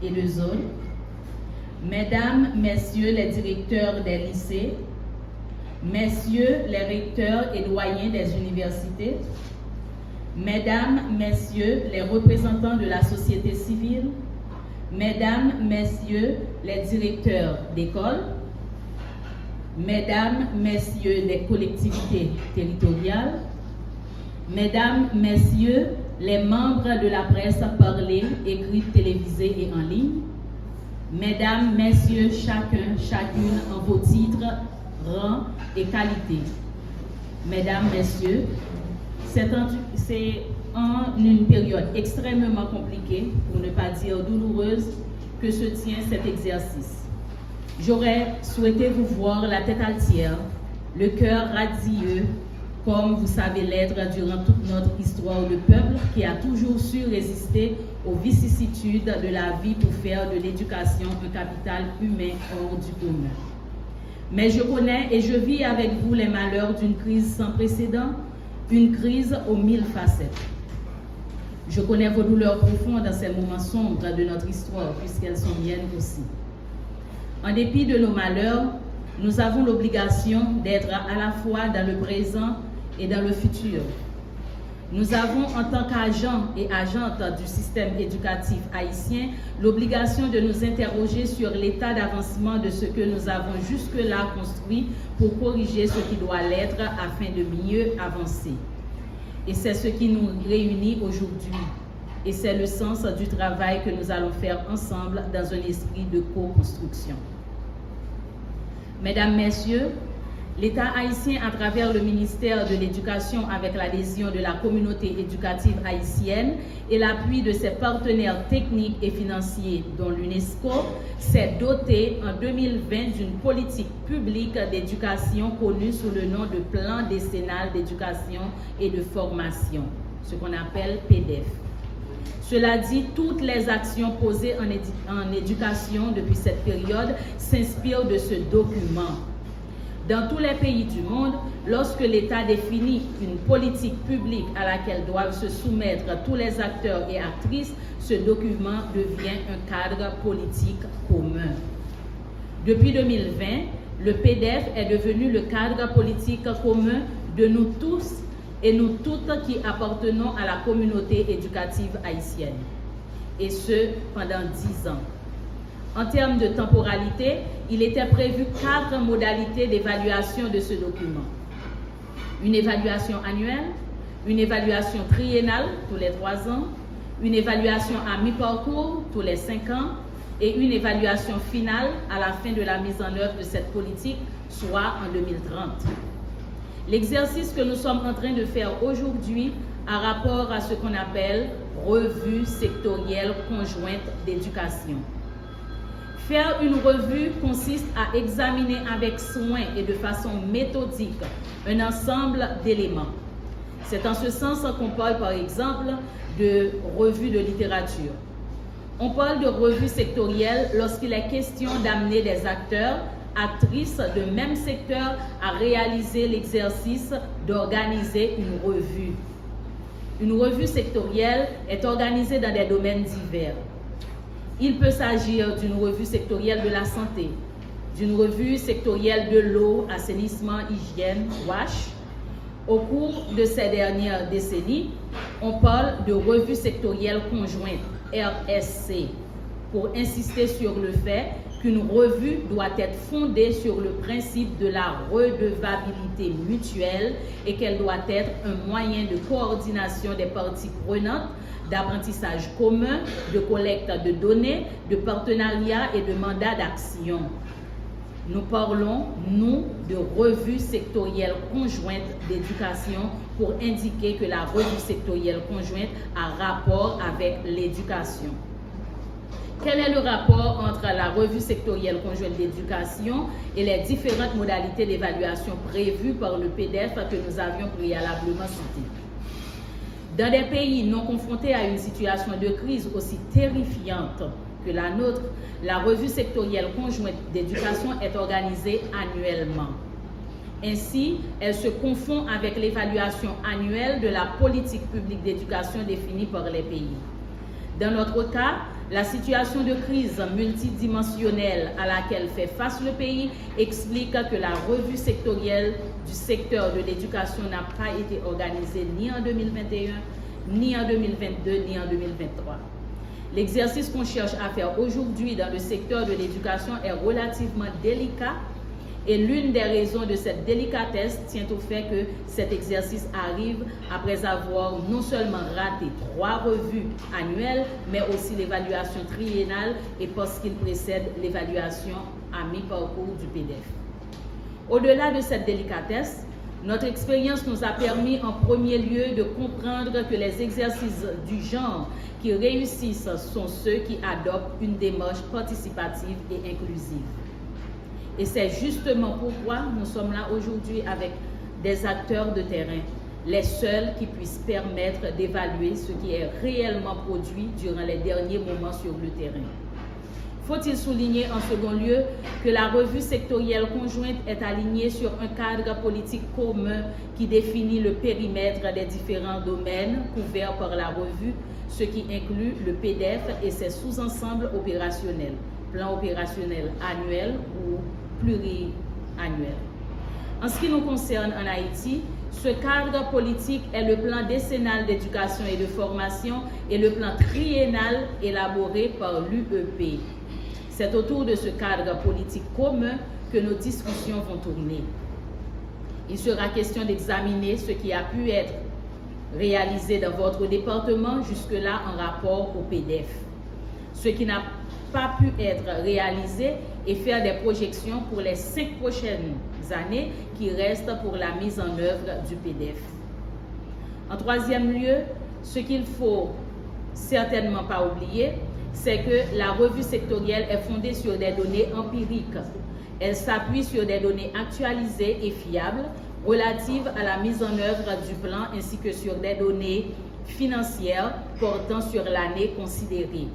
et de zone, Mesdames, Messieurs les directeurs des lycées, Messieurs les recteurs et doyens des universités, Mesdames, Messieurs les représentants de la société civile, Mesdames, Messieurs les directeurs d'école, Mesdames, Messieurs des collectivités territoriales, Mesdames, Messieurs les membres de la presse parlée, écrite, télévisée et en ligne, Mesdames, Messieurs, chacune en vos titres, rangs et qualités. Mesdames, Messieurs, c'est en une période extrêmement compliquée, pour ne pas dire douloureuse, que se tient cet exercice. J'aurais souhaité vous voir la tête altière, le cœur radieux, comme vous savez l'être durant toute notre histoire de peuple qui a toujours su résister aux vicissitudes de la vie pour faire de l'éducation un capital humain hors du commun. Mais je connais et je vis avec vous les malheurs d'une crise sans précédent, une crise aux 1000 facettes. Je connais vos douleurs profondes dans ces moments sombres de notre histoire, puisqu'elles sont miennes aussi. En dépit de nos malheurs, nous avons l'obligation d'être à la fois dans le présent et dans le futur. Nous avons, en tant qu'agents et agentes du système éducatif haïtien, l'obligation de nous interroger sur l'état d'avancement de ce que nous avons jusque-là construit pour corriger ce qui doit l'être afin de mieux avancer. Et c'est ce qui nous réunit aujourd'hui. Et c'est le sens du travail que nous allons faire ensemble dans un esprit de co-construction. Mesdames, Messieurs, l'État haïtien, à travers le ministère de l'Éducation, avec l'adhésion de la communauté éducative haïtienne et l'appui de ses partenaires techniques et financiers, dont l'UNESCO, s'est doté en 2020 d'une politique publique d'éducation connue sous le nom de Plan décennal d'éducation et de formation, ce qu'on appelle PDF. Cela dit, toutes les actions posées en éducation depuis cette période s'inspirent de ce document. Dans tous les pays du monde, lorsque l'État définit une politique publique à laquelle doivent se soumettre tous les acteurs et actrices, ce document devient un cadre politique commun. Depuis 2020, le PDF est devenu le cadre politique commun de nous tous et nous toutes qui appartenons à la communauté éducative haïtienne. Et ce, pendant 10 ans. En termes de temporalité, il était prévu 4 modalités d'évaluation de ce document. Une évaluation annuelle, une évaluation triennale tous les 3 ans, une évaluation à mi-parcours tous les 5 ans et une évaluation finale à la fin de la mise en œuvre de cette politique, soit en 2030. L'exercice que nous sommes en train de faire aujourd'hui a rapport à ce qu'on appelle revue sectorielle conjointe d'éducation. Faire une revue consiste à examiner avec soin et de façon méthodique un ensemble d'éléments. C'est en ce sens qu'on parle par exemple de revue de littérature. On parle de revue sectorielle lorsqu'il est question d'amener des acteurs, actrices de même secteur à réaliser l'exercice d'organiser une revue. Une revue sectorielle est organisée dans des domaines divers. Il peut s'agir d'une revue sectorielle de la santé, d'une revue sectorielle de l'eau, assainissement, hygiène, WASH. Au cours de ces dernières décennies, on parle de revue sectorielle conjointe, RSC, pour insister sur le fait qu'une revue doit être fondée sur le principe de la redevabilité mutuelle et qu'elle doit être un moyen de coordination des parties prenantes, d'apprentissage commun, de collecte de données, de partenariat et de mandat d'action. Nous parlons, nous, de revue sectorielle conjointe d'éducation pour indiquer que la revue sectorielle conjointe a rapport avec l'éducation. Quel est le rapport entre la revue sectorielle conjointe d'éducation et les différentes modalités d'évaluation prévues par le PDF que nous avions préalablement cité? Dans des pays non confrontés à une situation de crise aussi terrifiante que la nôtre, la revue sectorielle conjointe d'éducation est organisée annuellement. Ainsi, elle se confond avec l'évaluation annuelle de la politique publique d'éducation définie par les pays. Dans notre cas, La situation de crise multidimensionnelle à laquelle fait face le pays explique que la revue sectorielle du secteur de l'éducation n'a pas été organisée ni en 2021, ni en 2022, ni en 2023. L'exercice qu'on cherche à faire aujourd'hui dans le secteur de l'éducation est relativement délicat et l'une des raisons de cette délicatesse tient au fait que cet exercice arrive après avoir non seulement raté 3 revues annuelles, mais aussi l'évaluation triennale et parce qu'il précède l'évaluation à mi-parcours du PDF. Au-delà de cette délicatesse, notre expérience nous a permis en premier lieu de comprendre que les exercices du genre qui réussissent sont ceux qui adoptent une démarche participative et inclusive. Et c'est justement pourquoi nous sommes là aujourd'hui avec des acteurs de terrain, les seuls qui puissent permettre d'évaluer ce qui est réellement produit durant les derniers moments sur le terrain. Faut-il souligner en second lieu que la revue sectorielle conjointe est alignée sur un cadre politique commun qui définit le périmètre des différents domaines couverts par la revue, ce qui inclut le PDF et ses sous-ensembles opérationnels, plan opérationnel annuel ou pluriannuel. En ce qui nous concerne en Haïti, ce cadre politique est le plan décennal d'éducation et de formation et le plan triennal élaboré par l'UEP. C'est autour de ce cadre politique commun que nos discussions vont tourner. Il sera question d'examiner ce qui a pu être réalisé dans votre département jusque-là en rapport au PDF. Ce qui n'a pas pu être réalisé et faire des projections pour les 5 prochaines années qui restent pour la mise en œuvre du PDF. En troisième lieu, ce qu'il ne faut certainement pas oublier, c'est que la revue sectorielle est fondée sur des données empiriques. Elle s'appuie sur des données actualisées et fiables relatives à la mise en œuvre du plan ainsi que sur des données financières portant sur l'année considérée.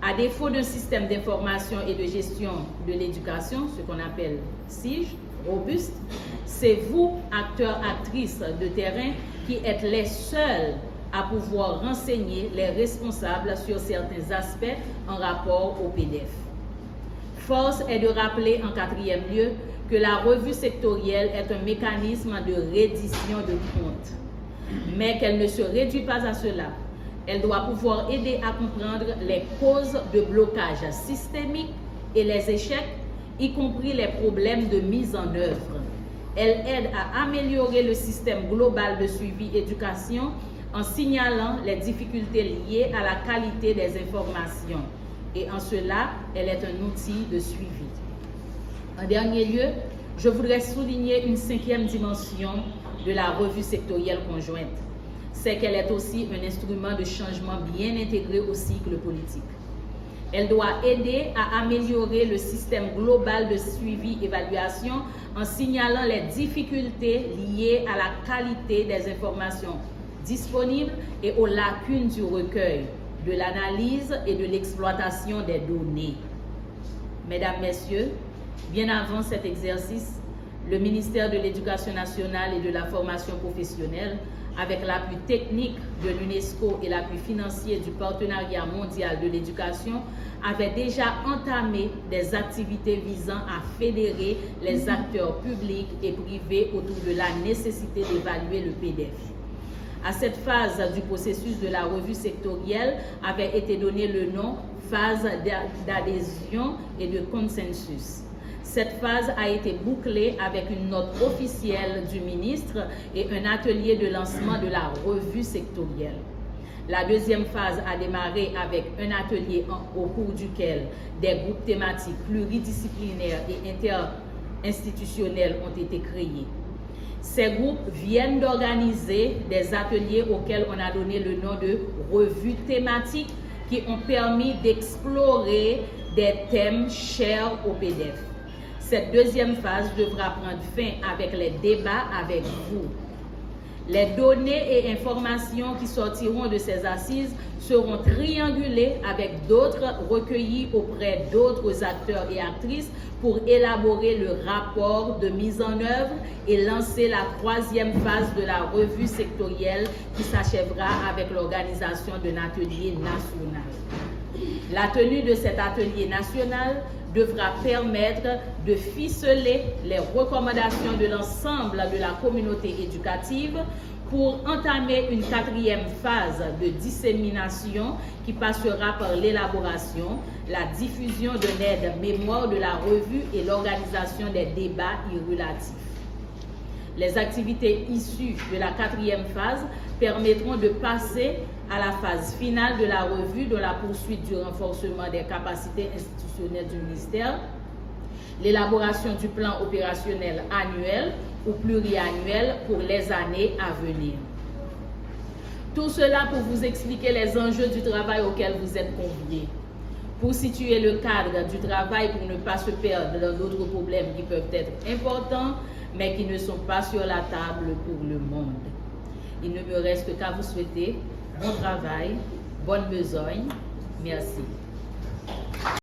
À défaut d'un système d'information et de gestion de l'éducation, ce qu'on appelle SIGE, robuste, c'est vous, acteurs, actrices de terrain, qui êtes les seuls à pouvoir renseigner les responsables sur certains aspects en rapport au PDF. Force est de rappeler en quatrième lieu que la revue sectorielle est un mécanisme de reddition de comptes, mais qu'elle ne se réduit pas à cela. Elle doit pouvoir aider à comprendre les causes de blocage systémique et les échecs, y compris les problèmes de mise en œuvre. Elle aide à améliorer le système global de suivi éducation en signalant les difficultés liées à la qualité des informations. Et en cela, elle est un outil de suivi. En dernier lieu, je voudrais souligner une 5e dimension de la revue sectorielle conjointe. C'est qu'elle est aussi un instrument de changement bien intégré au cycle politique. Elle doit aider à améliorer le système global de suivi-évaluation en signalant les difficultés liées à la qualité des informations disponibles et aux lacunes du recueil, de l'analyse et de l'exploitation des données. Mesdames, Messieurs, bien avant cet exercice, le ministère de l'Éducation nationale et de la formation professionnelle, avec l'appui technique de l'UNESCO et l'appui financier du Partenariat mondial de l'éducation, avait déjà entamé des activités visant à fédérer les acteurs publics et privés autour de la nécessité d'évaluer le PDF. À cette phase du processus de la revue sectorielle avait été donné le nom phase d'adhésion et de consensus. Cette phase a été bouclée avec une note officielle du ministre et un atelier de lancement de la revue sectorielle. La deuxième phase a démarré avec un atelier au cours duquel des groupes thématiques pluridisciplinaires et interinstitutionnels ont été créés. Ces groupes viennent d'organiser des ateliers auxquels on a donné le nom de revues thématiques qui ont permis d'explorer des thèmes chers au PDF. Cette deuxième phase devra prendre fin avec les débats avec vous. Les données et informations qui sortiront de ces assises seront triangulées avec d'autres recueillies auprès d'autres acteurs et actrices pour élaborer le rapport de mise en œuvre et lancer la troisième phase de la revue sectorielle qui s'achèvera avec l'organisation d'un atelier national. La tenue de cet atelier national devra permettre de ficeler les recommandations de l'ensemble de la communauté éducative pour entamer une 4e phase de dissémination qui passera par l'élaboration, la diffusion d'un aide mémoire de la revue et l'organisation des débats irrelatifs. Les activités issues de la 4e phase permettront de passer à la phase finale de la revue dans la poursuite du renforcement des capacités institutionnelles du ministère, l'élaboration du plan opérationnel annuel ou pluriannuel pour les années à venir. Tout cela pour vous expliquer les enjeux du travail auquel vous êtes conviés, pour situer le cadre du travail pour ne pas se perdre dans d'autres problèmes qui peuvent être importants, mais qui ne sont pas sur la table pour le monde. Il ne me reste qu'à vous souhaiter bon travail, bonne besogne. Merci.